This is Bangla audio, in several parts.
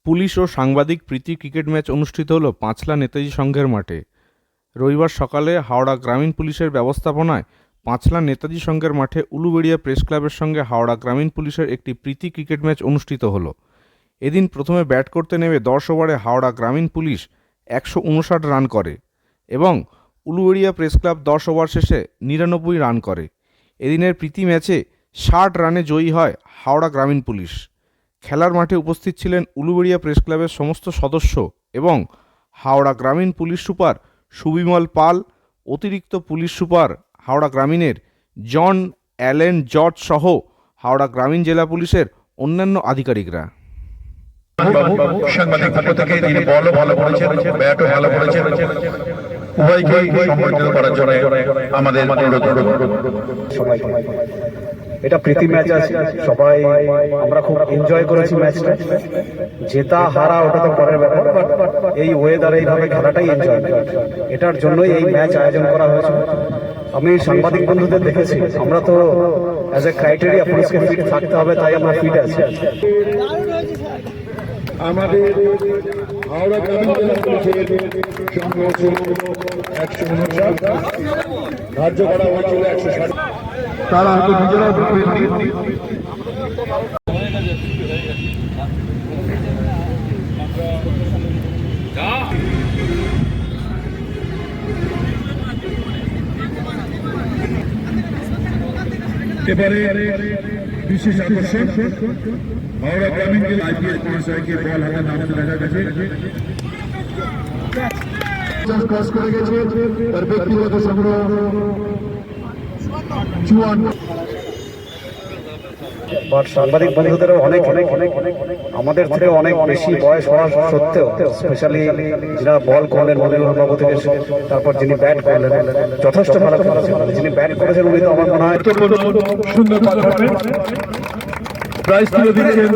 পুলিশ ও সাংবাদিক প্রীতি ক্রিকেট ম্যাচ অনুষ্ঠিত হলো পাঁচলা নেতাজি সংঘের মাঠে। রবিবার সকালে হাওড়া গ্রামীণ পুলিশের ব্যবস্থাপনায় পাঁচলা নেতাজি সংঘের মাঠে উলুবেড়িয়া প্রেস ক্লাবের সঙ্গে হাওড়া গ্রামীণ পুলিশের একটি প্রীতি ক্রিকেট ম্যাচ অনুষ্ঠিত হলো। এদিন প্রথমে ব্যাট করতে নেমে 10 ওভারে হাওড়া গ্রামীণ পুলিশ 159 রান করে এবং উলুবেড়িয়া প্রেস ক্লাব 10 ওভার শেষে 99 রান করে। এদিনের প্রীতি ম্যাচে 60 রানে জয়ী হয় হাওড়া গ্রামীণ পুলিশ। খেলার মাঠে উপস্থিত ছিলেন উলুবেড়িয়া প্রেস ক্লাবের সমস্ত সদস্য এবং হাওড়া গ্রামীণ পুলিশ সুপার সুবিমল পাল, অতিরিক্ত পুলিশ সুপার হাওড়া গ্রামীণের জন অ্যালেন জর্জ সহ হাওড়া গ্রামীণ জেলা পুলিশের অন্যান্য আধিকারিকরা। সাংবাদিক পক্ষ থেকে যিনি বলও ভালো করেছেন, ব্যাটও ভালো করেছেন, উভয়কে সম্মানিত করার জন্য আমাদের অনুরোধ। এটা প্রীতি ম্যাচ আছে, সবাই আমরা খুব এনজয় করেছি ম্যাচটা। জেতা হারা ওটা তো পরের ব্যাপার, বাট এই ওয়েদারে এইভাবে খেলাটাই এনজয়, এটার জন্যই এই ম্যাচ আয়োজন করা হয়েছে। আমি সাংবাদিক বন্ধুদের দেখেছি, আমরা তো অ্যাজ এ ক্রাইটেরিয়া পুলিশকে ফিট থাকতে হবে, তাই আমরা ফিট আছি। আমাদের হাওড়া গ্রামীণ জেলা পুলিশের সংখ্যা ছিল 159, ধার্য করা হয়েছিল 160। তারা হয়তো নিজেরাও বুঝবেন। এবারে বিশেষ আকর্ষণ হাওড়া গ্রামীণ জেলা আইপিএস মহাশয়কে বল হাতে নামতে দেখা গেছে, ক্রস করে গেছে, তার ব্যক্তিগত সংগ্রহ 54। বাট সাংবাদিক বন্ধুদেরও অনেক অনেক অনেক আমাদের থেকে অনেক বেশি বয়স হওয়া সত্ত্বেও, স্পেশালি যারা বল করলেন মনিরুল বাবু থেকে, তারপর যিনি ব্যাট করলেন যথেষ্ট ভালো খেলেছেন, যিনি ব্যাট করেছেন উনি তো আমার মনে হয় সুন্দর প্রাইজ তুলে দিচ্ছেন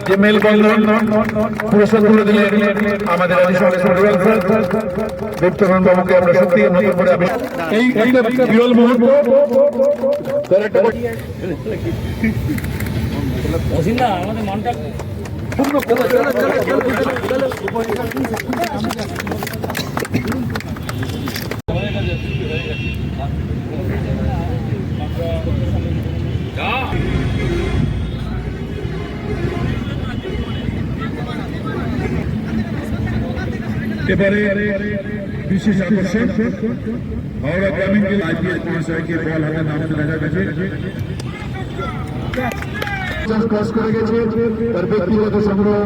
যে মেলবন্ধন পুরস্কার তুলে দিলেন আমাদের দীপ্তরণ বাবুকে। আমরা সত্যি নতুন করে এই বিরল মুহূর্ত আমাদের মনটা এবারে বিশেষ আকর্ষণ হাওড়া গ্রামীণ জেলা আইপিএস মহাশয়কে বল হাতে নামতে দেখা গেছে, ক্রস করে গেছে, তার ব্যক্তিগত সংগ্রহ